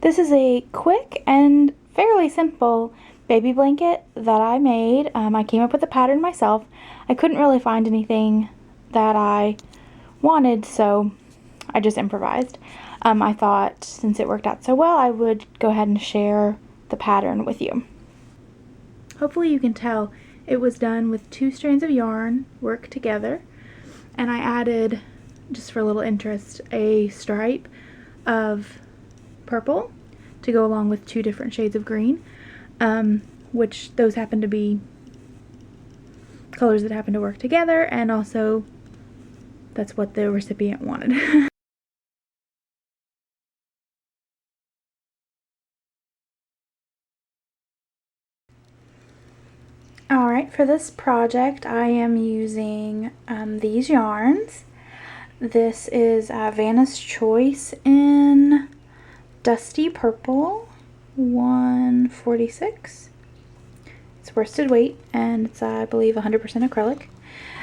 This is a quick and fairly simple baby blanket that I made. I came up with the pattern myself. I couldn't really find anything that I wanted, so I just improvised. I thought since it worked out so well, I would go ahead and share the pattern with you. Hopefully you can tell it was done with 2 strands of yarn worked together, and I added, just for a little interest, a stripe of purple to go along with 2 different shades of green, which those happen to be colors that happen to work together, and also that's what the recipient wanted. Alright, for this project I am using these yarns. This is Vanna's Choice in Dusty Purple 146. It's worsted weight, and it's I believe 100% acrylic.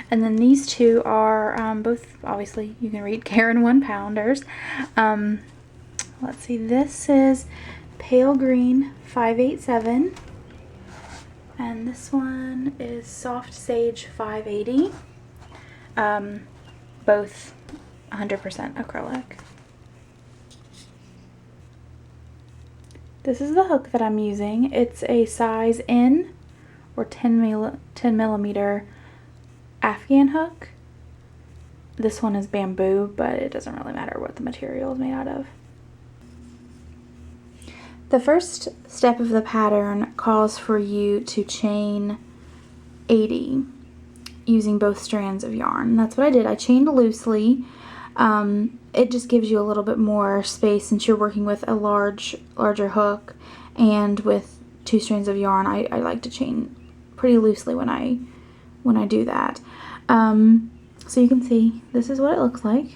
And then these two are both, obviously you can read, Caron 1-pounders. Let's see, this is Pale Green 587, and this one is Soft Sage 580. Both 100% acrylic. This is the hook that I'm using. It's a size N or 10 millimeter Afghan hook. This one is bamboo, but it doesn't really matter what the material is made out of. The first step of the pattern calls for you to chain 80 using both strands of yarn. That's what I did. I chained loosely. It just gives you a little bit more space since you're working with a larger hook, and with 2 strands of yarn I like to chain pretty loosely when I do that. So you can see this is what it looks like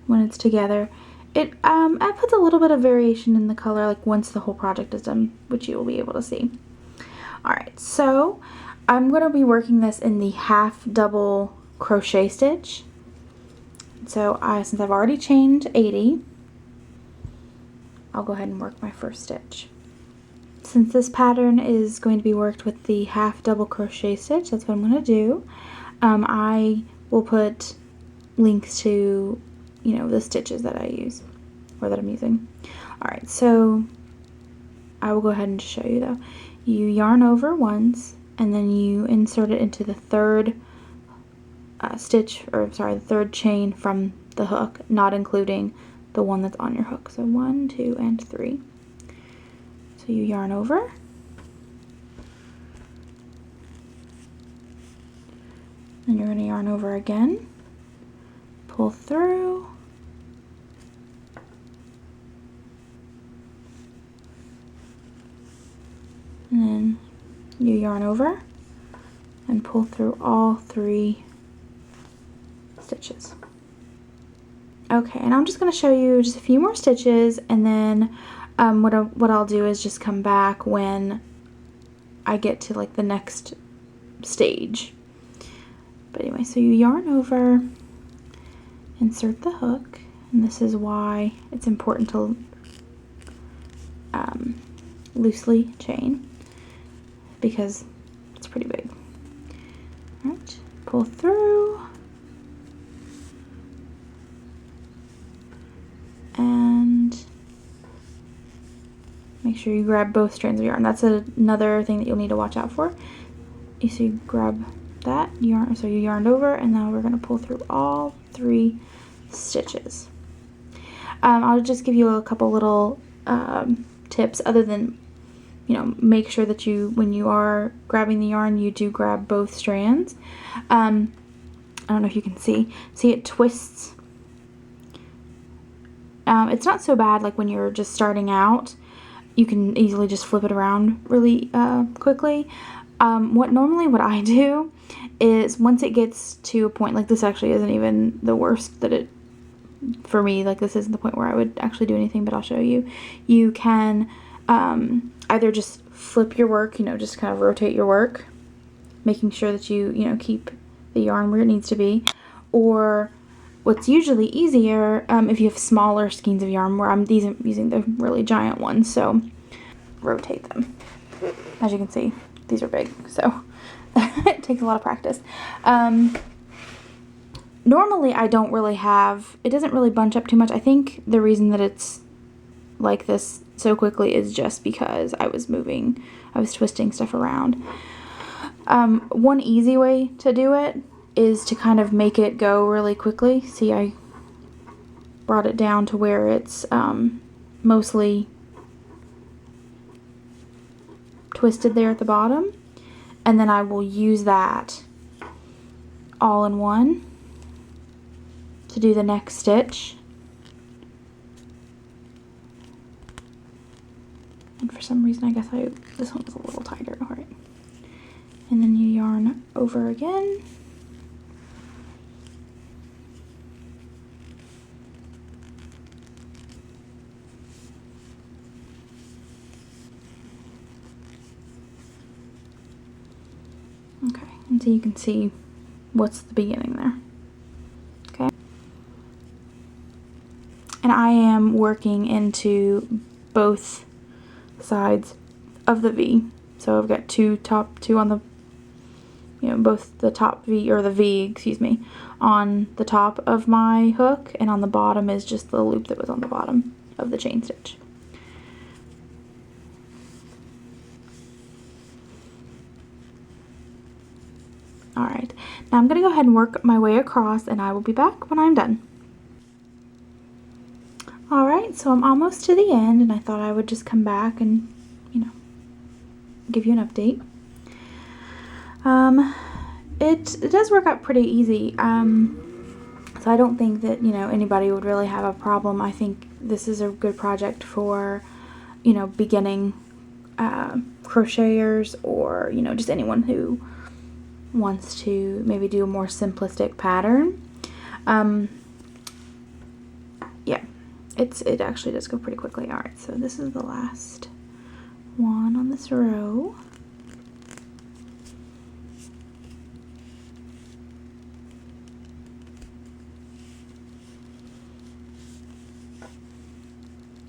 when it's together. It puts a little bit of variation in the color, like once the whole project is done, which you will be able to see. Alright, so I'm going to be working this in the half double crochet stitch. So since I've already chained 80, I'll go ahead and work my first stitch. Since this pattern is going to be worked with the half double crochet stitch, that's what I'm going to do. I will put links to, the stitches that I use, or that I'm using. Alright, so I will go ahead and show you though. You yarn over once, and then you insert it into the third the third chain from the hook, not including the one that's on your hook. So 1, 2, and 3. So you yarn over, then you're going to yarn over again, pull through, and then you yarn over and pull through all 3 stitches. Okay, and I'm just going to show you just a few more stitches, and then what I'll do is just come back when I get to like the next stage. But anyway, so you yarn over, insert the hook, and this is why it's important to loosely chain, because it's pretty big. Alright, pull through, and make sure you grab both strands of yarn. That's another thing that you'll need to watch out for. So you grab that yarn, so you yarned over, and now we're going to pull through all 3 stitches. I'll just give you a couple little tips, other than, make sure that when you are grabbing the yarn, you do grab both strands. I don't know if you can see it twists. It's not so bad like when you're just starting out. You can easily just flip it around really quickly. What I do is, once it gets to a point, like this actually isn't even the worst for me, like this isn't the point where I would actually do anything, but I'll show you. You can either just flip your work, just kind of rotate your work, making sure that you keep the yarn where it needs to be, or what's usually easier if you have smaller skeins of yarn, where I'm using the really giant ones, so rotate them. As you can see, these are big, so it takes a lot of practice. Normally I don't really have, it doesn't really bunch up too much. I think the reason that it's like this so quickly is just because I was twisting stuff around. One easy way to do it is to kind of make it go really quickly. See, I brought it down to where it's mostly twisted there at the bottom, and then I will use that all in one to do the next stitch. And for some reason, I guess this one was a little tighter. All right. And then you yarn over again. Okay, and so you can see what's the beginning there. Okay. And I am working into both sides of the V. So I've got top two on the, both the top V, or the V, excuse me, on the top of my hook, and on the bottom is just the loop that was on the bottom of the chain stitch. Alright, now I'm going to go ahead and work my way across, and I will be back when I'm done. Alright, so I'm almost to the end, and I thought I would just come back and, give you an update. It does work out pretty easy, so I don't think that, anybody would really have a problem. I think this is a good project for, beginning crocheters, or, just anyone who wants to maybe do a more simplistic pattern. Yeah, it actually does go pretty quickly. Alright, so this is the last one on this row.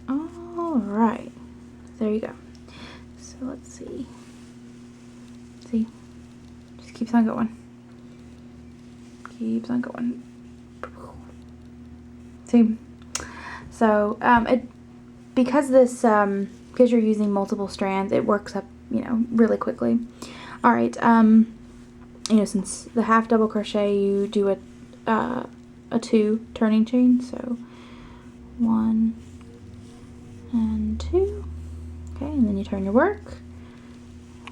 Alright, there you go. So let's see. See? Just keeps on going. Keeps on going. See? So, because you're using multiple strands, it works up, really quickly. Alright, since the half double crochet, you do a 2 turning chain, so 1 and 2. Okay, and then you turn your work,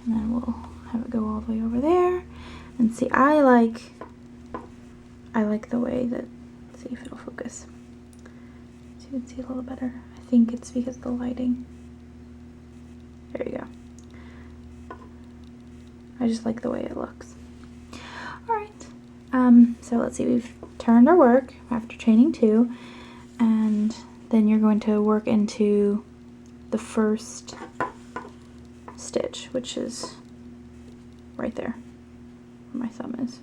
and then we'll have it go all the way over there. And see, I like the way that, let's see if it'll focus. So you can see a little better. I think it's because of the lighting. There you go. I just like the way it looks. Alright, so let's see, we've turned our work after chaining 2, and then you're going to work into the first stitch, which is right there where my thumb is.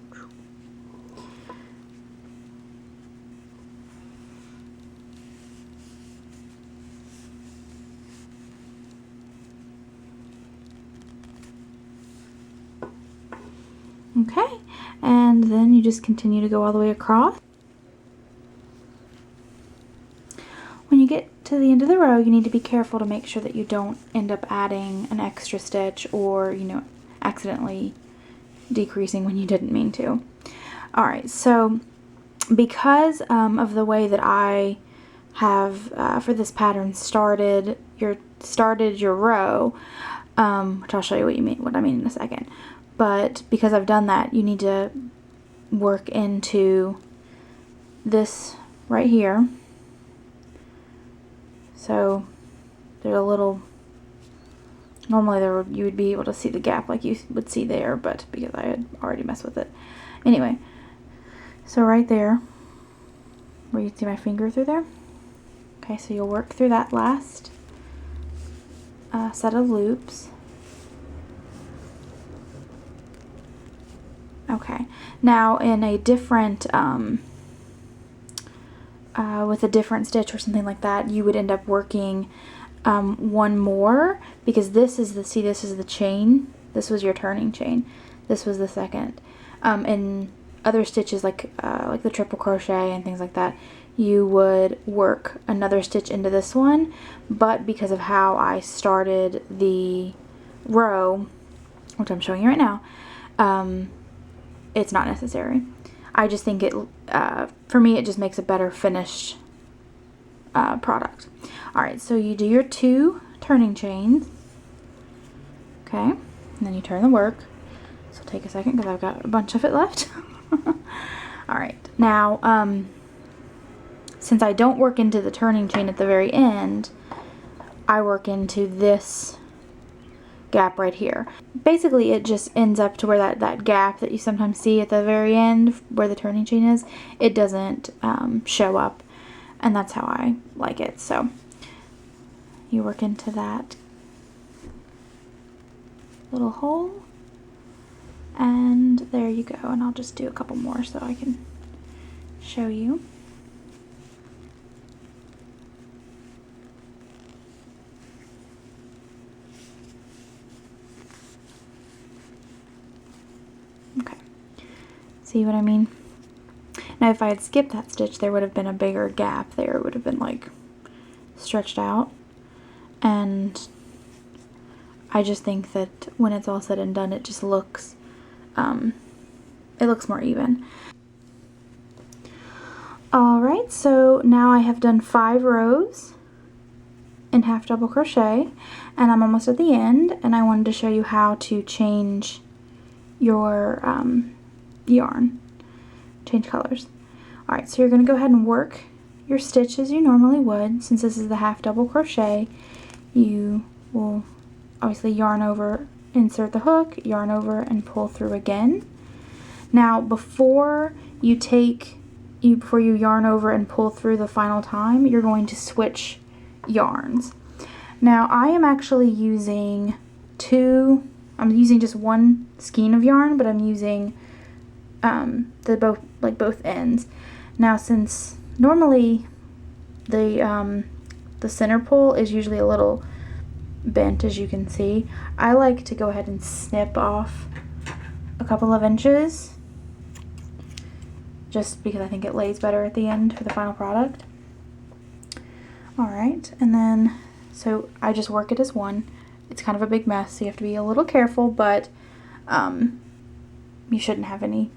Okay, and then you just continue to go all the way across. When you get to the end of the row, you need to be careful to make sure that you don't end up adding an extra stitch, or, accidentally decreasing when you didn't mean to. Alright, so because of the way that I have, for this pattern, started your row, which I'll show you what I mean in a second. But because I've done that, you need to work into this right here. So there's a little, normally you would be able to see the gap like you would see there, but because I had already messed with it. Anyway, so right there, where you can see my finger through there. Okay, so you'll work through that last set of loops. Okay, now in a different with a different stitch or something like that, you would end up working one more, because this is the, see, this is the chain. This was your turning chain. This was the second. And other stitches like the triple crochet and things like that, you would work another stitch into this one, but because of how I started the row, which I'm showing you right now, it's not necessary. I just think it, for me, it just makes a better finished product. Alright, so you do your 2 turning chains, okay, and then you turn the work. So take a second because I've got a bunch of it left. Alright, now, since I don't work into the turning chain at the very end, I work into this gap right here. Basically, it just ends up to where that gap that you sometimes see at the very end where the turning chain is, it doesn't show up, and that's how I like it. So you work into that little hole, and there you go. And I'll just do a couple more so I can show you. Okay, see what I mean? Now if I had skipped that stitch, there would have been a bigger gap there. It would have been like stretched out, and I just think that when it's all said and done, it just looks more even. Alright, so now I have done 5 rows in half double crochet, and I'm almost at the end, and I wanted to show you how to change your yarn, change colors. Alright, so you're going to go ahead and work your stitch as you normally would. Since this is the half double crochet, you will obviously yarn over, insert the hook, yarn over, and pull through again. Now before you yarn over and pull through the final time, you're going to switch yarns. Now I am actually using I'm using just one skein of yarn, but I'm using both ends. Now since normally the center pull is usually a little bent, as you can see, I like to go ahead and snip off a couple of inches, just because I think it lays better at the end for the final product. Alright, and then, so I just work it as one. It's kind of a big mess, so you have to be a little careful, but you shouldn't have any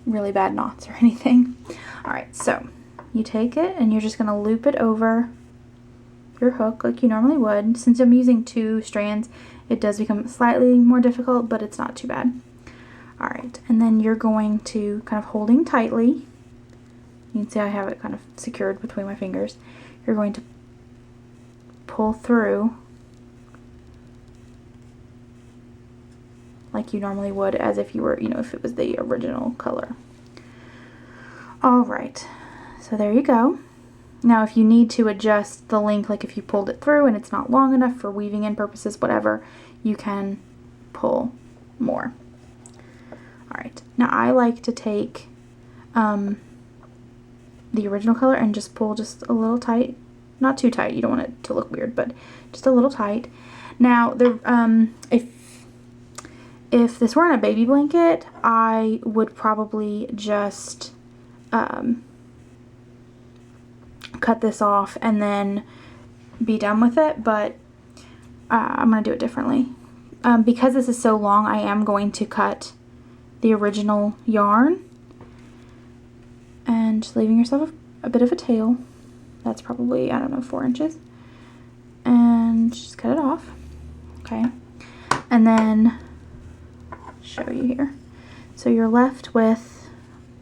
really bad knots or anything. Alright, so you take it and you're just going to loop it over your hook like you normally would. Since I'm using 2 strands, it does become slightly more difficult, but it's not too bad. Alright, and then you're going to, kind of holding tightly, you can see I have it kind of secured between my fingers, you're going to pull through like you normally would, as if you were, if it was the original color. Alright, so there you go. Now if you need to adjust the length, like if you pulled it through and it's not long enough for weaving in purposes, whatever, you can pull more. Alright, now I like to take the original color and just pull just a little tight. Not too tight, you don't want it to look weird, but just a little tight. Now, if this weren't a baby blanket, I would probably just cut this off and then be done with it, but I'm going to do it differently. Because this is so long, I am going to cut the original yarn and just leaving yourself a bit of a tail. That's probably, I don't know, 4 inches. And just cut it off. Okay. And then show you here. So you're left with,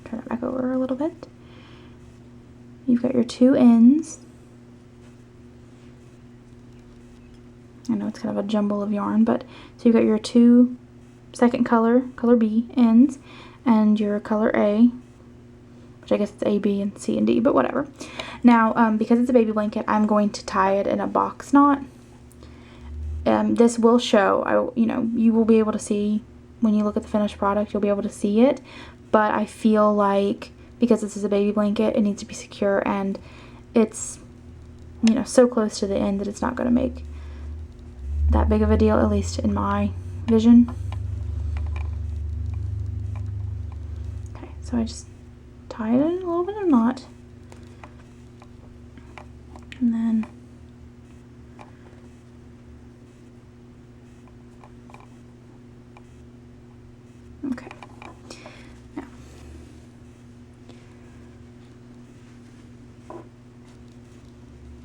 turn it back over a little bit. You've got your 2 ends. I know it's kind of a jumble of yarn, but so you've got your 2 second color B ends, and your color A, which I guess it's A, B, and C, and D, but whatever. Now, because it's a baby blanket, I'm going to tie it in a box knot. This will show, you will be able to see, when you look at the finished product, you'll be able to see it, but I feel like because this is a baby blanket, it needs to be secure, and it's, you know, so close to the end that it's not going to make that big of a deal, at least in my vision. Okay, so I just tie it in a little bit of a knot, and then okay.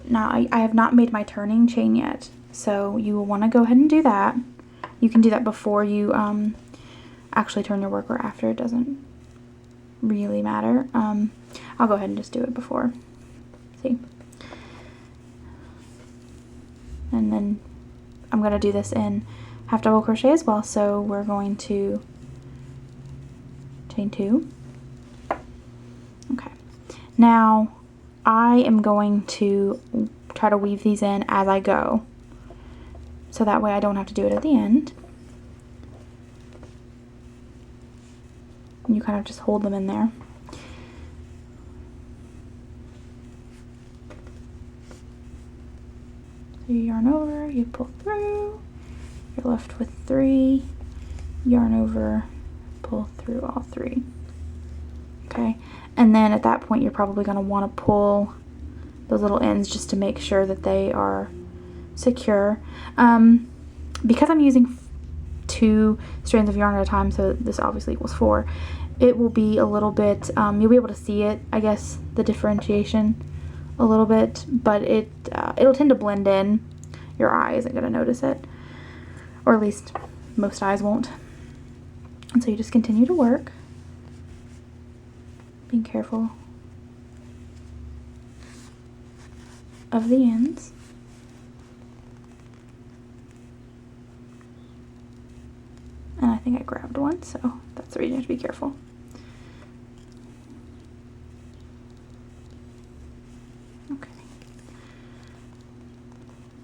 Now I have not made my turning chain yet, so you will want to go ahead and do that. You can do that before you actually turn your work or after, it doesn't really matter. I'll go ahead and just do it before. See? And then I'm going to do this in half double crochet as well, so we're going to chain 2. Okay. Now I am going to try to weave these in as I go, so that way I don't have to do it at the end. You kind of just hold them in there. So you yarn over, you pull through, you're left with 3, yarn over, pull through all 3. Okay, and then at that point you're probably going to want to pull those little ends just to make sure that they are secure. Because I'm using 2 strands of yarn at a time, so this obviously equals 4, it will be a little bit, you'll be able to see it, I guess, the differentiation a little bit, but it'll tend to blend in. Your eye isn't going to notice it, or at least most eyes won't. And so you just continue to work, being careful of the ends. And I think I grabbed one, so that's the reason you have to be careful. Okay.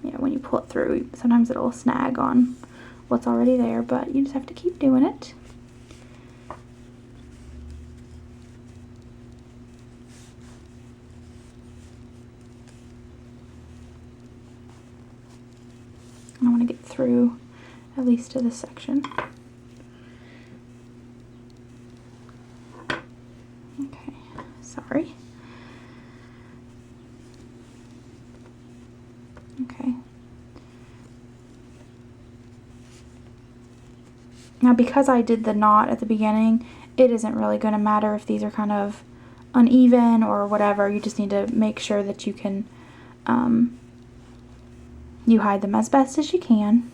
Yeah, when you pull it through, sometimes it'll snag on what's already there, but you just have to keep doing it. And I want to get through at least to this section. Okay, sorry. Okay. Now because I did the knot at the beginning, it isn't really going to matter if these are kind of uneven or whatever. You just need to make sure that you can, you hide them as best as you can.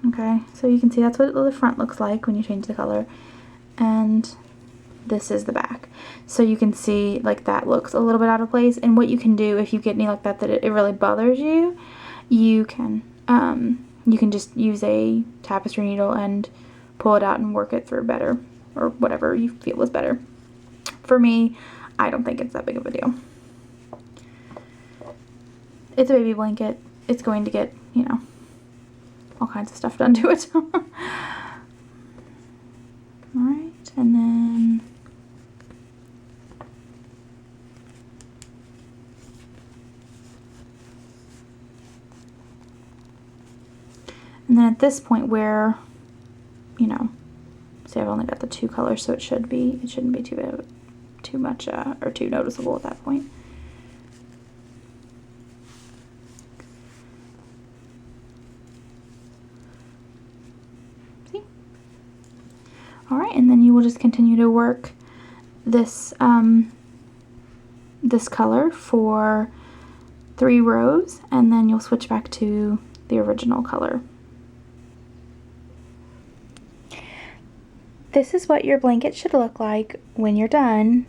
Okay, so you can see that's what the front looks like when you change the color, and this is the back. So you can see like that looks a little bit out of place, and what you can do if you get any like that it really bothers you, you can just use a tapestry needle and pull it out and work it through better, or whatever you feel is better. For me, I don't think it's that big of a deal. It's a baby blanket. It's going to get, you know, all kinds of stuff done to it. Alright, and then at this point where, you know, see, I've only got the 2 colors, so it shouldn't be too much or too noticeable at that point. Alright, and then you will just continue to work this this color for 3 rows, and then you'll switch back to the original color. This is what your blanket should look like when you're done.